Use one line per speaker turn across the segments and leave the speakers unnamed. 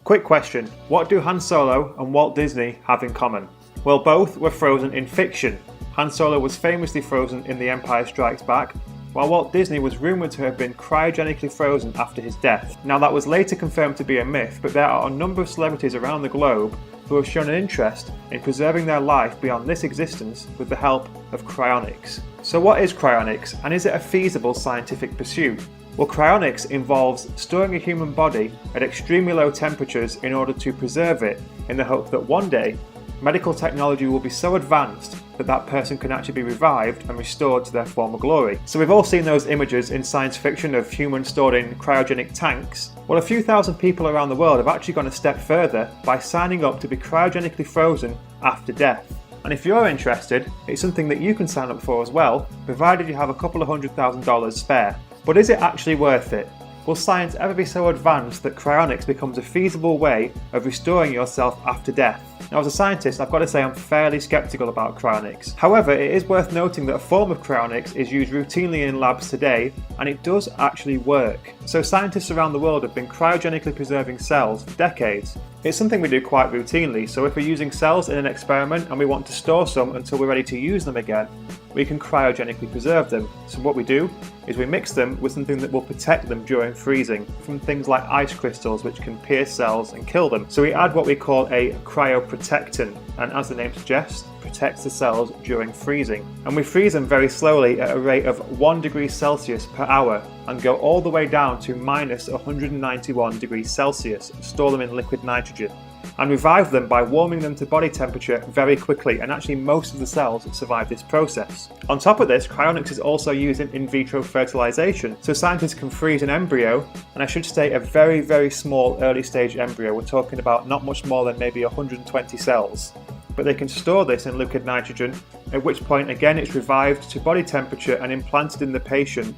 Quick question, what do Han Solo and Walt Disney have in common? Well, both were frozen in fiction. Han Solo was famously frozen in The Empire Strikes Back, while Walt Disney was rumoured to have been cryogenically frozen after his death. Now that was later confirmed to be a myth, but there are a number of celebrities around the globe who have shown an interest in preserving their life beyond this existence with the help of cryonics. So what is cryonics, and is it a feasible scientific pursuit? Well, cryonics involves storing a human body at extremely low temperatures in order to preserve it, in the hope that one day medical technology will be so advanced that that person can actually be revived and restored to their former glory. So we've all seen those images in science fiction of humans stored in cryogenic tanks. Well, a few thousand people around the world have actually gone a step further by signing up to be cryogenically frozen after death. And if you're interested, it's something that you can sign up for as well, provided you have a couple of $100,000 spare. But is it actually worth it? Will science ever be so advanced that cryonics becomes a feasible way of restoring yourself after death? Now, as a scientist, I've got to say I'm fairly skeptical about cryonics. However, it is worth noting that a form of cryonics is used routinely in labs today, and it does actually work. So scientists around the world have been cryogenically preserving cells for decades. It's something we do quite routinely, so if we're using cells in an experiment and we want to store some until we're ready to use them again, we can cryogenically preserve them. So what we do is we mix them with something that will protect them during freezing from things like ice crystals, which can pierce cells and kill them. So we add what we call a cryoprotectant, and as the name suggests, protects the cells during freezing. And we freeze them very slowly at a rate of 1 degree Celsius per hour and go all the way down to minus 191 degrees Celsius, store them in liquid nitrogen, and revive them by warming them to body temperature very quickly, and actually most of the cells survive this process. On top of this, cryonics is also used in vitro fertilization, so scientists can freeze an embryo, and I should state a very, very small early stage embryo. We're talking about not much more than maybe 120 cells. But they can store this in liquid nitrogen, at which point again it's revived to body temperature and implanted in the patient,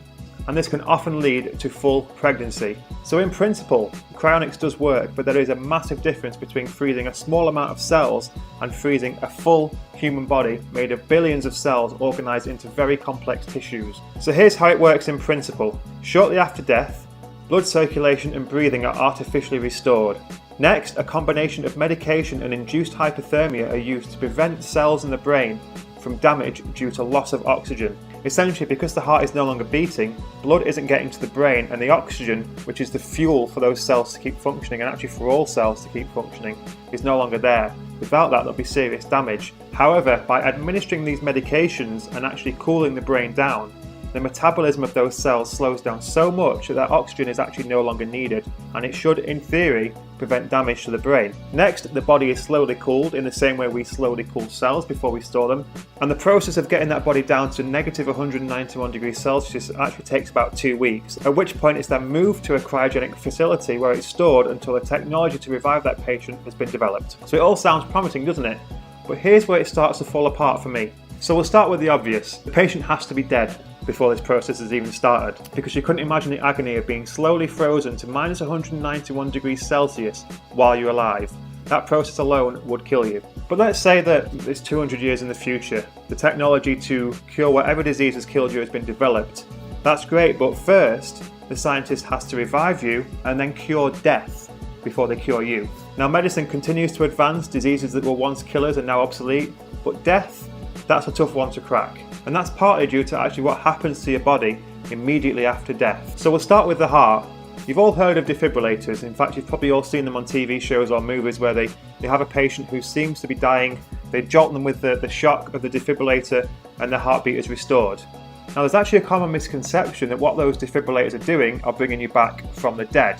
and this can often lead to full pregnancy. So in principle, cryonics does work, but there is a massive difference between freezing a small amount of cells and freezing a full human body made of billions of cells organised into very complex tissues. So here's how it works in principle. Shortly after death, blood circulation and breathing are artificially restored. Next, a combination of medication and induced hypothermia are used to prevent cells in the brain from damage due to loss of oxygen. Essentially, because the heart is no longer beating, blood isn't getting to the brain, and the oxygen, which is the fuel for those cells to keep functioning, and actually for all cells to keep functioning, is no longer there. Without that, there'll be serious damage. However, by administering these medications and actually cooling the brain down, the metabolism of those cells slows down so much that oxygen is actually no longer needed, and it should, in theory, prevent damage to the brain. Next, the body is slowly cooled in the same way we slowly cool cells before we store them, and the process of getting that body down to negative 191 degrees Celsius actually takes about 2 weeks, at which point it's then moved to a cryogenic facility where it's stored until the technology to revive that patient has been developed. So it all sounds promising, doesn't it? But here's where it starts to fall apart for me. So we'll start with the obvious. The patient has to be dead before this process has even started, because you couldn't imagine the agony of being slowly frozen to minus 191 degrees Celsius while you're alive. That process alone would kill you. But let's say that it's 200 years in the future. The technology to cure whatever disease has killed you has been developed. That's great, but first, the scientist has to revive you and then cure death before they cure you. Now, medicine continues to advance. Diseases that were once killers are now obsolete, but death, that's a tough one to crack. And that's partly due to actually what happens to your body immediately after death. So we'll start with the heart. You've all heard of defibrillators. In fact, you've probably all seen them on TV shows or movies where they have a patient who seems to be dying. They jolt them with the shock of the defibrillator and their heartbeat is restored. Now, there's actually a common misconception that what those defibrillators are doing are bringing you back from the dead.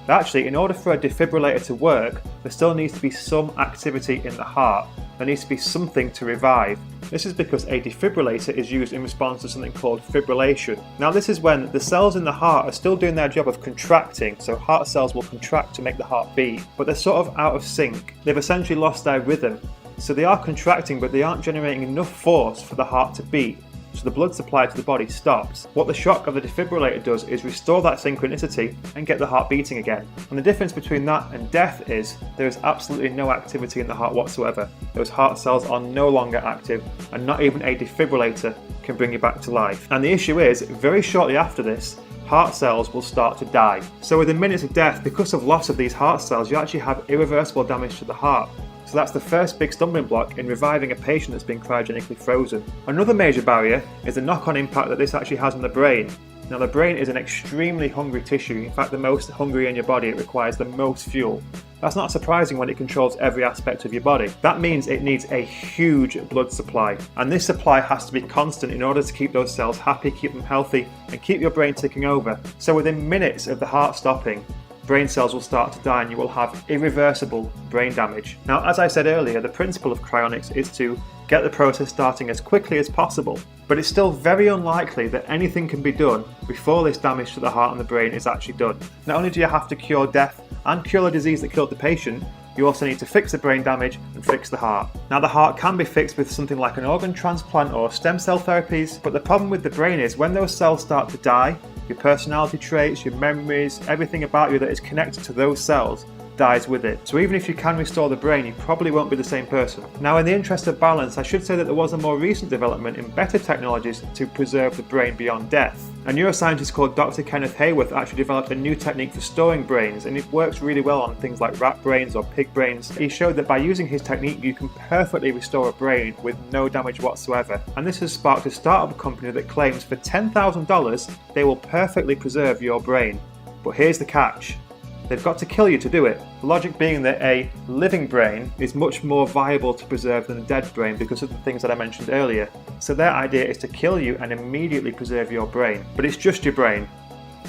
But actually, in order for a defibrillator to work, there still needs to be some activity in the heart. There needs to be something to revive. This is because a defibrillator is used in response to something called fibrillation. Now, this is when the cells in the heart are still doing their job of contracting, so heart cells will contract to make the heart beat, but they're sort of out of sync. They've essentially lost their rhythm. So they are contracting, but they aren't generating enough force for the heart to beat. So the blood supply to the body stops. What the shock of the defibrillator does is restore that synchronicity and get the heart beating again. And the difference between that and death is there is absolutely no activity in the heart whatsoever. Those heart cells are no longer active, and not even a defibrillator can bring you back to life. And the issue is, very shortly after this, heart cells will start to die. So within minutes of death, because of loss of these heart cells, you actually have irreversible damage to the heart. So that's the first big stumbling block in reviving a patient that's been cryogenically frozen. Another major barrier is the knock-on impact that this actually has on the brain. Now the brain is an extremely hungry tissue, in fact the most hungry in your body. It requires the most fuel. That's not surprising when it controls every aspect of your body. That means it needs a huge blood supply, and this supply has to be constant in order to keep those cells happy, keep them healthy, and keep your brain ticking over. So within minutes of the heart stopping, brain cells will start to die and you will have irreversible brain damage. Now, as I said earlier, the principle of cryonics is to get the process starting as quickly as possible, but it's still very unlikely that anything can be done before this damage to the heart and the brain is actually done. Not only do you have to cure death and cure the disease that killed the patient, you also need to fix the brain damage and fix the heart. Now the heart can be fixed with something like an organ transplant or stem cell therapies, but the problem with the brain is when those cells start to die, your personality traits, your memories, everything about you that is connected to those cells dies with it. So even if you can restore the brain, you probably won't be the same person. Now in the interest of balance, I should say that there was a more recent development in better technologies to preserve the brain beyond death. A neuroscientist called Dr. Kenneth Hayworth actually developed a new technique for storing brains, and it works really well on things like rat brains or pig brains. He showed that by using his technique you can perfectly restore a brain with no damage whatsoever. And this has sparked a startup company that claims for $10,000 they will perfectly preserve your brain. But here's the catch. They've got to kill you to do it. The logic being that a living brain is much more viable to preserve than a dead brain because of the things that I mentioned earlier. So their idea is to kill you and immediately preserve your brain. But it's just your brain.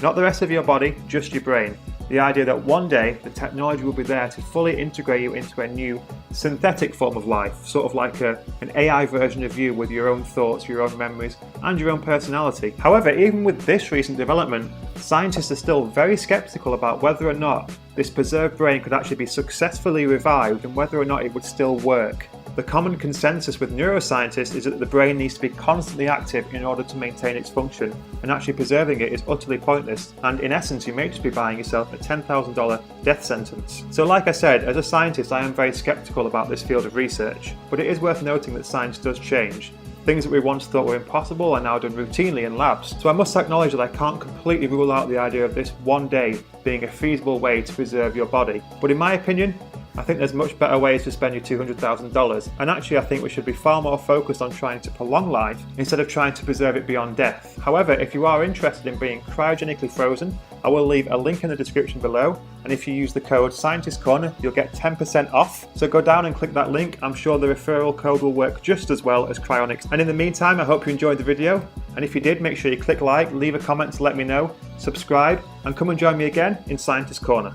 Not the rest of your body, just your brain. The idea that one day the technology will be there to fully integrate you into a new synthetic form of life, sort of like an AI version of you with your own thoughts, your own memories, and your own personality. However, even with this recent development, scientists are still very skeptical about whether or not this preserved brain could actually be successfully revived and whether or not it would still work. The common consensus with neuroscientists is that the brain needs to be constantly active in order to maintain its function, and actually preserving it is utterly pointless, and in essence you may just be buying yourself a $10,000 death sentence. So like I said, as a scientist I am very skeptical about this field of research, but it is worth noting that science does change. Things that we once thought were impossible are now done routinely in labs, so I must acknowledge that I can't completely rule out the idea of this one day being a feasible way to preserve your body. But in my opinion, I think there's much better ways to spend your $200,000, and actually I think we should be far more focused on trying to prolong life instead of trying to preserve it beyond death. However, if you are interested in being cryogenically frozen, I will leave a link in the description below, and if you use the code ScientistCorner, you'll get 10% off. So go down and click that link. I'm sure the referral code will work just as well as cryonics. And in the meantime, I hope you enjoyed the video, and if you did, make sure you click like, leave a comment to let me know, subscribe, and come and join me again in Scientist Corner.